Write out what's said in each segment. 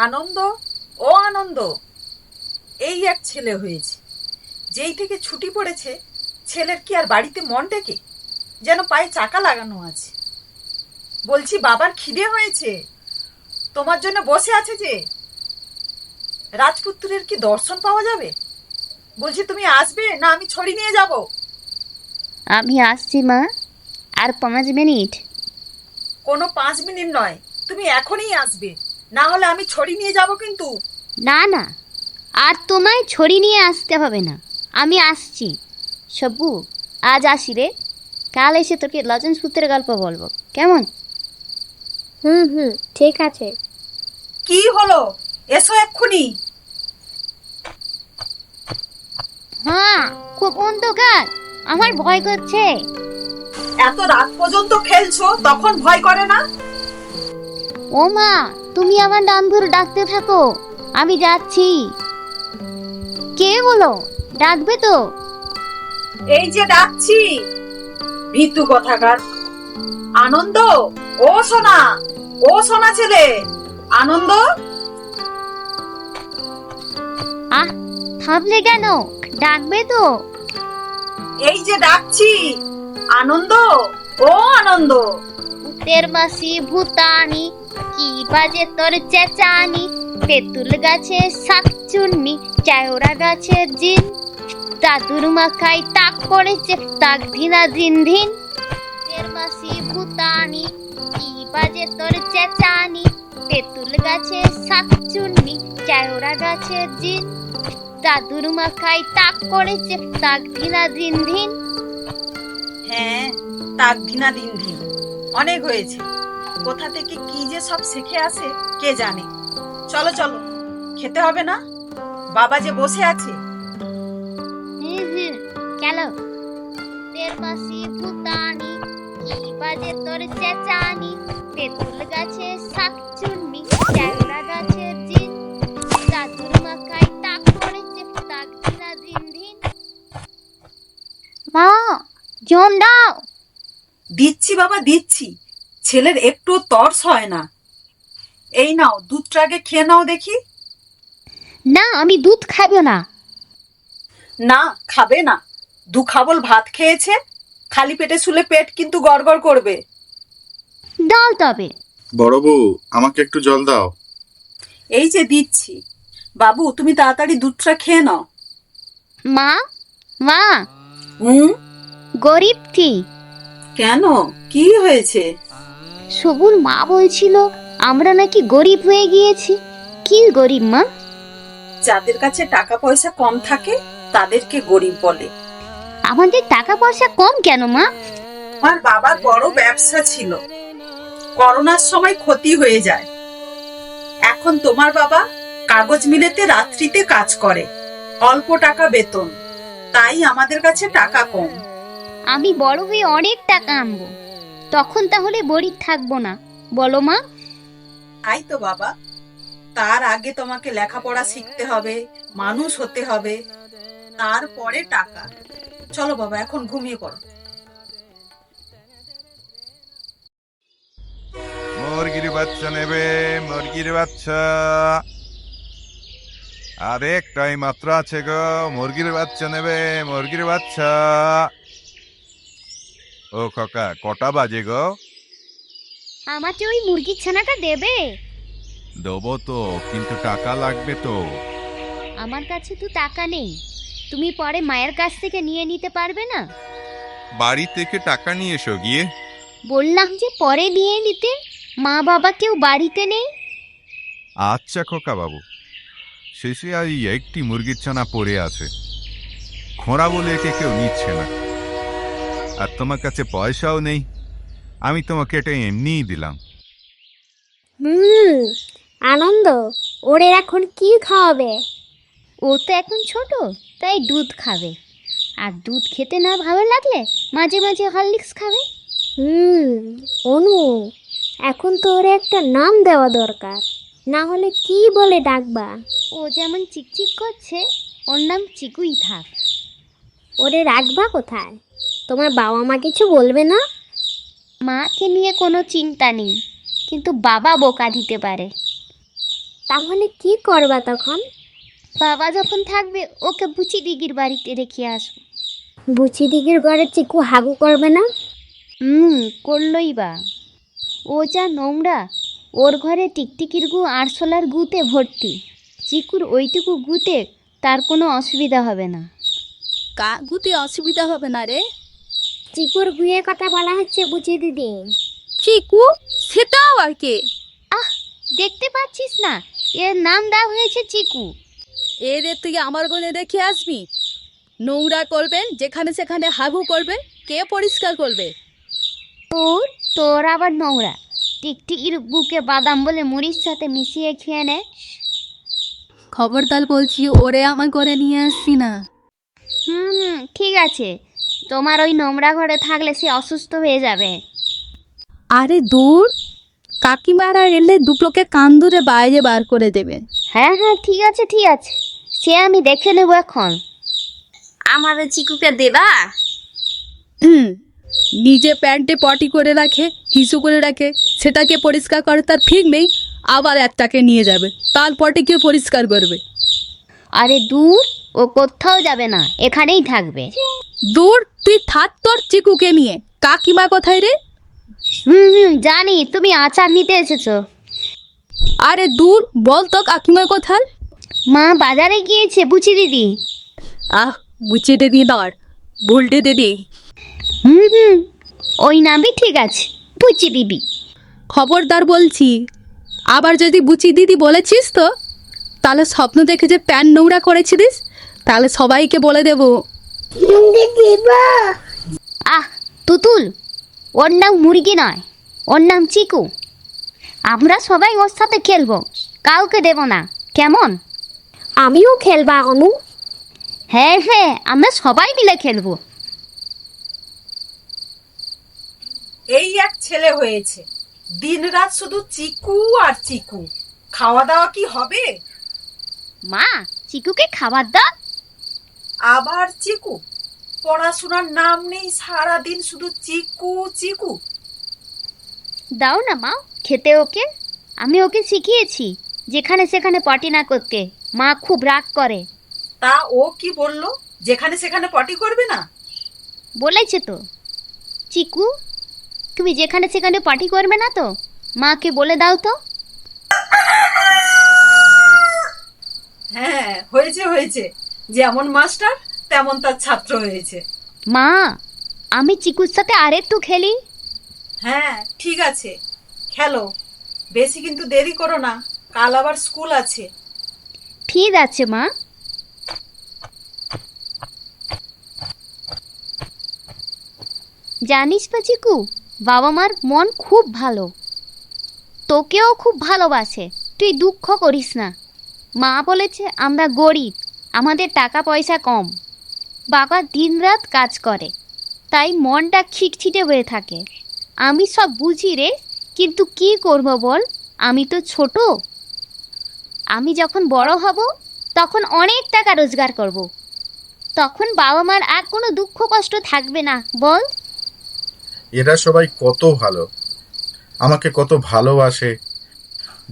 আনন্দ, ও আনন্দ, এই এক ছেলে হয়েছে। যেই থেকে ছুটি পড়েছে ছেলের কি আর বাড়িতে মন টেকে? যেন পায়ে চাকা লাগানো আছে। বলছি বাবার খিদে হয়েছে, তোমার জন্য বসে আছে যে। রাজপুত্রের কি দর্শন পাওয়া যাবে? বলছি তুমি আসবে না আমি ছড়ি নিয়ে যাব? আমি আসছি মা, আর 5 মিনিট। কোনো 5 মিনিট নয়, তুমি এখনই আসবে, না হলে আমি ছড়ি নিয়ে যাব কিন্তু। না না, আর তোমায় ছড়ি নিয়ে আসতে হবে না, আমি আসছি। সব্বু, আজ আসি রে, কাল এসে তোকে লজেন্স পুত্রের গল্প বলবো, কেমন? হুম হুম, ঠিক আছে। কি হলো, এসো এক্ষুনি। হ্যাঁ, খুব অন্ধকার, আমার ভয় করছে। এত রাত পর্যন্ত খেলছো তখন ভয় করে না? ও মা, তুমি আমার নাম ধরে ডাকতে থাকো, আমি যাচ্ছি। কে বলো, ডাকবে তো? এই যে ডাকছি। ভীতু কথাকার। আনন্দ, ও সোনা, ও সোনা ছেলে, আনন্দ। আহ, থামলে কেন? ডাকবে তো? এই যে ডাকছি। আনন্দ, ও আনন্দ। ভূতের মাসি ভূতানি, কি বাজে তোর চেঁচানি। তেঁতুল গাছে শাকচুন্নি, চাওড়া গাছে জিন। দাদুর মাথায় তাক পড়েছে, তাক ধিনা ধিন ধিন। ভূতের মাসি ভূতানি, কি বাজে তোর চেঁচানি। তেঁতুল গাছে শাকচুন্নি, চাওড়া গাছে জিন। দাদুর মাথায় তাক পড়েছে, তাক ধিনা ধিন ধিন। হ্যাঁ, তাক ভিনা দিন ভিন অনেক হয়েছে। কোথা থেকে কি যে সব শিখে আসে কে জানে। চলো চলো, খেতে হবে না? বাবা যে বসে আছে। হুম, চলো। তের মাসি ভূতানি, কি বাজে তোর চেঁচানি। তেঁতুল গাছে শাকচুন্নি, চ্যাংড়া গাছে জিন। দাদুর মাথায় তাক পড়েছে, তাক ধিনা ধিন ধিন। মা, জল দাও। দিচ্ছি বাবা দিচ্ছি, ছেলের একটু তর্স হয় না। এই নাও, দুধটা আগে খেয়ে নাও দেখি। না, আমি দুধ খাবো না। না, খাবে না? দু খাবল ভাত খেয়েছে, খালি পেটে শুলে পেট কিন্তু গড়গড় করবে। দাও তবে। বড় বউ, আমাকে একটু জল দাও। এই যে দিচ্ছি। বাবু তুমি তাড়াতাড়ি দুধটা খেয়ে নাও। মা, মা, হুম? গরিব কি? কেন, কি হয়েছে? সবুর মা বলছিল আমরা নাকি গরিব হয়ে গিয়েছি। কি গরিব মা? যাদের কাছে টাকা পয়সা কম থাকে তাদেরকে গরিব বলে। আমাদের টাকা পয়সা কম কেন মা? আমার বাবার বড় ব্যবসা ছিল, করোনার সময় ক্ষতি হয়ে যায়। এখন তোমার বাবা কাগজ মিলেতে রাত্রিতে কাজ করে, অল্প টাকা বেতন, তাই আমাদের কাছে টাকা কম। আমি বড় হয়ে অনেক টাকা আনবো, তখন তাহলে গরিব থাকবো না, বলো মা? তাই তো বাবা, তার আগে তোমাকে লেখাপড়া শিখতে হবে, মানুষ হতে হবে, তারপরে টাকা। চলো বাবা, এখন ঘুমিয়ে পড়ো। মুরগির বাচ্চা নেবে, মুরগির বাচ্চা। আর একটাই মাত্র আছে গো, মুরগির বাচ্চা নেবে, মুরগির বাচ্চা। ও কাকা, কটা বাজে গো? আমাকে ওই মুরগির ছানাটা দেবে? দেবো তো, কিন্তু টাকা লাগবে তো। আমার কাছে তো টাকা নেই, তুমি পরে মায়ের কাছ থেকে নিয়ে নিতে পারবে না? বাড়ি থেকে টাকা নিয়ে এসো গিয়ে। বললাম যে পরে নিয়ে নিতে, মা বাবা কেউ বাড়িতে নেই। আচ্ছা খোকা বাবু, শেষে আর এই একটি মুরগির ছানা পড়ে আছে, খোঁড়া বলে একে কেউ নিচ্ছে না। আর তোমার কাছে পয়সাও নেই, আমি তোমাকে এটা এমনিই দিলাম। হুম, আনন্দ, ওরে এখন কি খাওয়াবে? ও তো এখন ছোট, তাই দুধ খাবে। আর দুধ খেতে না ভালো লাগলে মাঝে মাঝে হরলিক্স খাবে। হুম, অনু, এখন তো ওরে একটা নাম দেওয়া দরকার, না হলে কি বলে ডাকবা? ও যেমন চিকচিক করছে, ওর নাম চিকুই থাক। ওরে রাখবা কোথায়? তোমার বাবা মা কিছু বলবে না? মাকে নিয়ে কোনো চিন্তা নেই, কিন্তু বাবা বোকা দিতে পারে। তাহলে কি করবা তখন? বাবা যখন থাকবে ওকে বুচি দিঘির বাড়িতে রেখে আসবো। বুচি দিঘির ঘরে চিকু হাগু করবে না? করলই বা। ও যা নোংরা, ওর ঘরে টিকটিকির গু আরশোলার গুতে ভর্তি। চিকুর ওইটুকু গুতে তার কোনো অসুবিধা হবে না। গুতে অসুবিধা হবে না রে। চিকুর গুয়ের কথা বলা হচ্ছে বুচি দিদি। চিকু? সেটাও আর কে? দেখতে পাচ্ছিস না, এর নাম দেওয়া হয়েছে চিকু। এদের তুই আমার গলে রেখে আসবি? নোংরা করবেন, যেখানে সেখানে হাগু করবে, কে পরিষ্কার করবে? তোর আবার নোংরা। টিকটিকির বুকে বাদাম বলে মুড়ির সাথে মিশিয়ে খেয়ে নেয়। খবরদার বলছি, ওরে আমার করে নিয়ে আসছি না। ঠিক আছে, তোমার ওই নোংরা ঘরে থাকলে সে অসুস্থ হয়ে যাবে। আরে দূর, কাকিমারা এলে দুটোকে কান ধরে বাইরে বার করে দেবে। হ্যাঁ ঠিক আছে সে আমি দেখে নেব এখন। আমাদের চিকুকে দেবা? নিজে প্যান্টে পটি করে রাখে, হিসু করে রাখে, সেটাকে পরিষ্কার করে তার ঠিক নেই, আবার একটাকে নিয়ে যাবে, তারপরে কেউ পরিষ্কার করবে? আরে দূর, ও কোথাও যাবে না, এখানেই থাকবে। দূর, তুই থাক তোর চিকুকে নিয়ে। কাকিমা কোথায় রে? জানি তুমি আচার নিতে এসেছো। আরে দূর, বল তো কাকিমা কোথায়? মা বাজারে গিয়েছে বুচি দিদি। বুঝে দিদি নয়, ভুলটে দিদি। ওই নামই ঠিক আছে, বুচি দিদি। খবরদার বলছি, আবার যদি বুচি দিদি বলেছিস তো, তাহলে স্বপ্ন দেখে যে প্যান নোংরা করেছিস, তাহলে সবাইকে বলে দেবো। তুতুল, ওর নাম মুরগি নয়, ওর নাম চিকু। আমরা সবাই ওর সাথে খেলবো, কাউকে দেব না, কেমন? আমিও খেলবা অনু? হ্যাঁ আমরা সবাই মিলে খেলবো। এই এক ছেলে হয়েছে, দিনরাত শুধু চিকু আর চিকু। খাওয়া দাওয়া কি হবে? মা, চিকুকে খাবার দাও। আবার চিকু? পড়াশোনার নাম নেই, সারাদিন শুধু চিকু চিকু। দাও না মা খেতে ওকে। আমি ওকে শিখিয়েছি যেখানে সেখানে পটি না করতে, মা খুব রাগ করে। তা ও কি বললো, যেখানে সেখানে পটি করবে না? বলেছে তো। চিকু, তুমি যেখানে সেখানে পটি করবে না তো, মাকে বলে দাও তো। হ্যাঁ, হয়েছে, যেমন মাস্টার তেমন তার ছাত্র হয়েছে। মা, আমি চিকুর সাথে আরেকটু খেলি। হ্যাঁ ঠিক আছে, খেলো, বেশি কিন্তু দেরি করো না, কাল আবার স্কুল আছে। ঠিক আছে মা। জানিস না চিকু, বাবা মার মন খুব ভালো, তোকেও খুব ভালোবাসে, তুই দুঃখ করিস না। মা বলেছে আমরা গরিব, আমাদের টাকা পয়সা কম, বাবা দিনরাত কাজ করে, তাই মনটা খিটখিটে হয়ে থাকে। আমি সব বুঝি রে, কিন্তু কি করব বল, আমি তো ছোট। আমি যখন বড় হব তখন অনেক টাকা রোজগার করব, তখন বাবা মার আর কোনো দুঃখ কষ্ট থাকবে না, বল? এরা সবাই কত ভালো, আমাকে কত ভালোবাসে,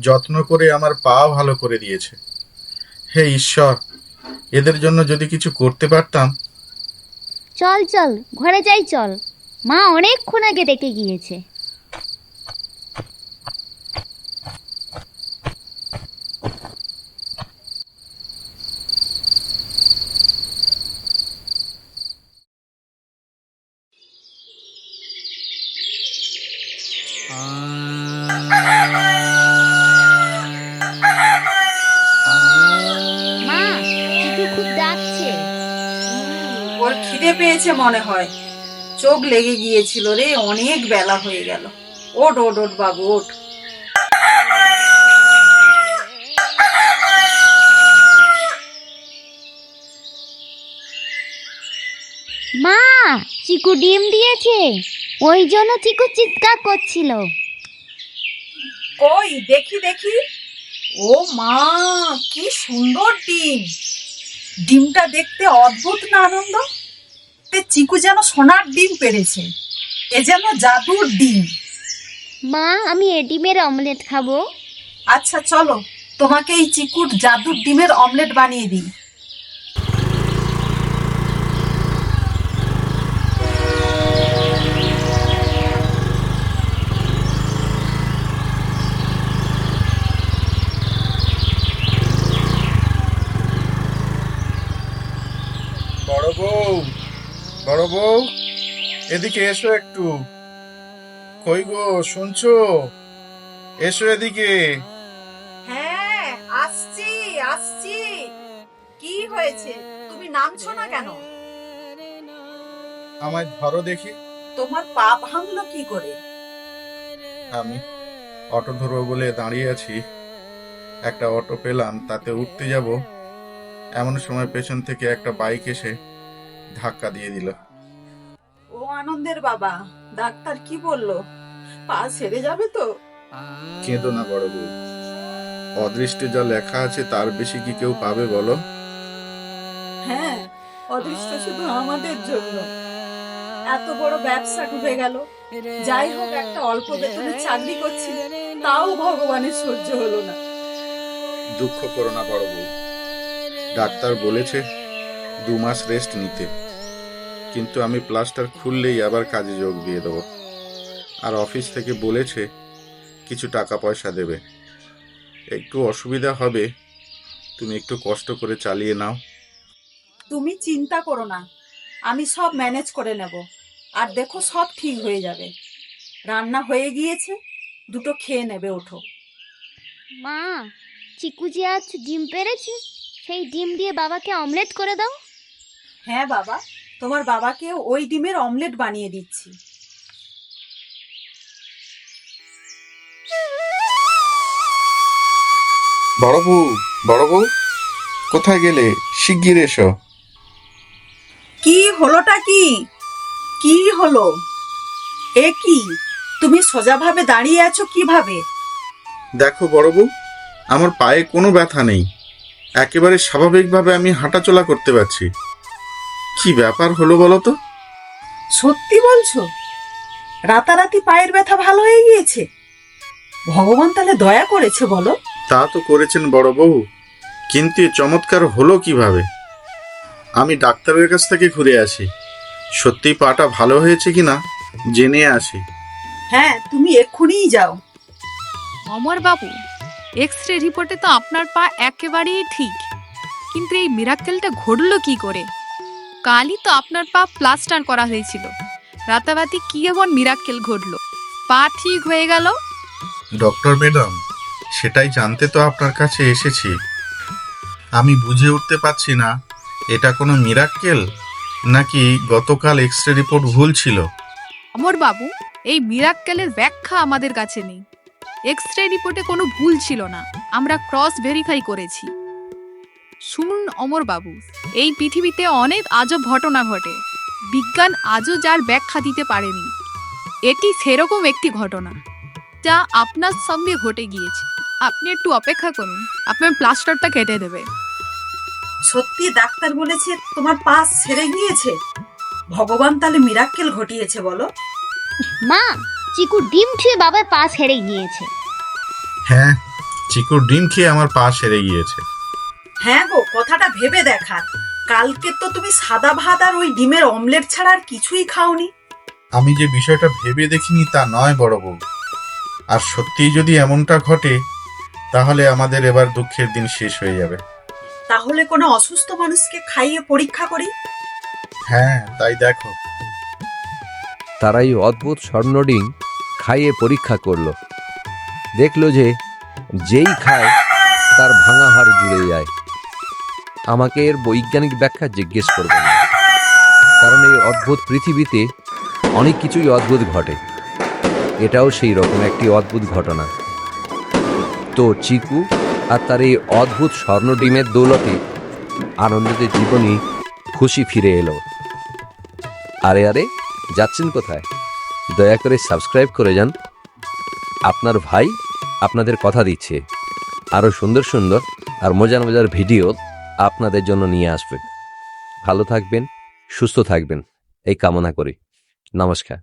যত্ন করে আমার পা ভালো করে দিয়েছে। হে ঈশ্বর, এদের জন্য যদি কিছু করতে পারতাম। চল ঘরে যাই, চল, মা অনেকক্ষণ আগে ডেকে গিয়েছে। মা, চিকু খুব ডাকছে। ওর খিদে পেয়েছে মনে হয়, চোখ লেগে গিয়েছিল রে, অনেক বেলা হয়ে গেল। ওঠ বাবু, ওঠ। মা, চিকু ডিম দিয়েছে, ওই জন্য চিকু চিৎকার করছিল। কই দেখি। ও মা, কি সুন্দর ডিম! ডিমটা দেখতে অদ্ভুত না আনন্দ? চিকু যেন সোনার ডিম পেড়েছে, এ যেন জাদুর ডিম। মা, আমি এ ডিমের অমলেট খাবো। আচ্ছা চলো, তোমাকে এই চিকুর জাদুর ডিমের অমলেট বানিয়ে দিই। বড় বউ, বড় বউ, এদিকে এসো একটু। কই গো, শুনছো? এসো এদিকে। হ্যাঁ, আসছি আসছি। কি হয়েছে, তুমি নামছো না কেন? আমায় ধরো দেখি। তোমার পা ভাঙলো কি করে? আমি অটো ধরবো বলে দাঁড়িয়ে আছি, একটা অটো পেলাম, তাতে উঠতে যাব, এমন সময় পেছন থেকে একটা বাইক এসে ধাক্কা দিয়ে দিল। ও আনন্দের বাবা, ডাক্তার কি বললো? পা সেরে যাবে তো? কেঁদো না বড় বউ, অদৃষ্টে যা লেখা আছে তার বেশি কি কেউ পাবে বলো? হ্যাঁ, অদৃষ্ট শুধু আমাদের জন্য। এত বড় ব্যবসা ডুবে গেল। যাই হোক, একটা অল্প বেতনে চাকরি করছি, তাও ভগবানের সহ্য হলো না। দুঃখ করো না বড় বউ, ডাক্তার বলেছে 2 মাস রেস্ট নিতে, কিন্তু আমি প্লাস্টার খুললেই আবার কাজে যোগ দিয়ে দেবো। আর অফিস থেকে বলেছে কিছু টাকা পয়সা দেবে। একটু অসুবিধা হবে, তুমি একটু কষ্ট করে চালিয়ে নাও। তুমি চিন্তা করো না, আমি সব ম্যানেজ করে নেব। আর দেখো, সব ঠিক হয়ে যাবে। রান্না হয়ে গিয়েছে, দুটো খেয়ে নেবে, ওঠো। মা, চিকু যে আজ ডিম পেড়েছে, সেই ডিম দিয়ে বাবাকে অমলেট করে দাও। হ্যাঁ বাবা, তোমার বাবাকে ওই ডিমের অমলেট বানিয়ে দিচ্ছি। বড় বউ, বড় বউ, কোথায় গেলে? শিগগির এসো। কি হলোটা কি? কি হলো? এ কি, তুমি সোজাভাবে দাঁড়িয়ে আছো কিভাবে? দেখো বড় বউ, আমার পায়ে কোনো ব্যথা নেই, একেবারে স্বাভাবিকভাবে আমি হাঁটাচলা করতে পারছি। কি ব্যাপার হলো বলো তো? সত্যি বলছো? রাতারাতি পায়ের ব্যথা ভালো হয়ে গিয়েছে? ভগবান তাহলে দয়া করেছে বলো? তা তো করেছেন বড় বউ, কিন্তু এ চমৎকার হলো কিভাবে? আমি ডাক্তারের কাছ থেকে ঘুরে আসি, সত্যি পাটা ভালো হয়েছে কিনা জেনে আসি। হ্যাঁ, তুমি এক্ষুনিই যাও। অমর বাবু, এক্স-রে রিপোর্টে তো আপনার পা একেবারেই ঠিক, কিন্তু এই মিরাক্কেলটা ঘটলো কি করে? কালই তো আপনার পা প্লাস্টার করা হয়েছিল, রাতারাতি কি এমন মিরাক্কেল ঘটলো, পা ঠিক হয়ে গেল? ডক্টর ম্যাডাম, সেটাই জানতে তো আপনার কাছে এসেছি। আমি বুঝে উঠতে পারছি না এটা কোনো মিরাক্কেল নাকি গতকাল এক্স-রে রিপোর্ট ভুল ছিল। অমর বাবু, এই মিরাক্কেলের ব্যাখ্যা আমাদের কাছে নেই। এক্স-রে রিপোর্টে কোনো ভুল ছিল না, আমরা ক্রস ভেরিফাই করেছি। শুনুন অমর বাবু, এই পৃথিবীতে অনেক আজব ঘটনা ঘটে, বিজ্ঞান আজও যার ব্যাখ্যা দিতে পারেনি। এটি সেরকম একটি ঘটনা যা আপনার সঙ্গে ঘটে গিয়েছে। আপনি একটু অপেক্ষা করুন, আপনার প্লাস্টারটা কেটে দেবে। সত্যি ডাক্তার বলেছে তোমার পা সেরে গিয়েছে? ভগবান তাহলে মিরাক্কেল ঘটিয়েছে বলো? মা, চিকু ডিম খেয়ে বাবার পা ছেড়ে গিয়েছে। হ্যাঁ, চিকুর ডিম খেয়ে আমার পা সেরে গিয়েছে। হ্যাঁ গো, কথাটা ভেবে দেখার। কালকে তো তুমি সাদা ভাত আর ওই ডিমের অমলেট ছাড়া আর কিছুই খাওনি। আমি যে বিষয়টা ভেবে দেখিনি তা নয় বড় বউ, আর সত্যিই যদি এমনটা ঘটে তাহলে আমাদের এবার দুঃখের দিন শেষ হয়ে যাবে। তাহলে কোনো অসুস্থ মানুষকে খাইয়ে পরীক্ষা করি। হ্যাঁ, তাই দেখো। তারা এই অদ্ভুত স্বর্ণডিম খাইয়ে পরীক্ষা করলো, দেখলো যে যেই খায় তার ভাঙা হাড় জুড়ে যায়। আমাকে এর বৈজ্ঞানিক ব্যাখ্যা জিজ্ঞেস করবেন না, কারণ এই অদ্ভুত পৃথিবীতে অনেক কিছুই অদ্ভুত ঘটে, এটাও সেই রকম একটি অদ্ভুত ঘটনা। তো চিকু আর তার এই অদ্ভুত স্বর্ণডিমের দৌলতে আনন্দিত জীবনী খুশি ফিরে এলো। আরে আরে, যাচ্ছেন কোথায়? দয়া করে সাবস্ক্রাইব করে যান। আপনার ভাই আপনাদের কথা দিচ্ছে আরও সুন্দর সুন্দর আর মজার মজার ভিডিও আপনাদের জন্য নিয়ে আসবেন। ভালো থাকবেন, সুস্থ থাকবেন, এই কামনা করি। নমস্কার।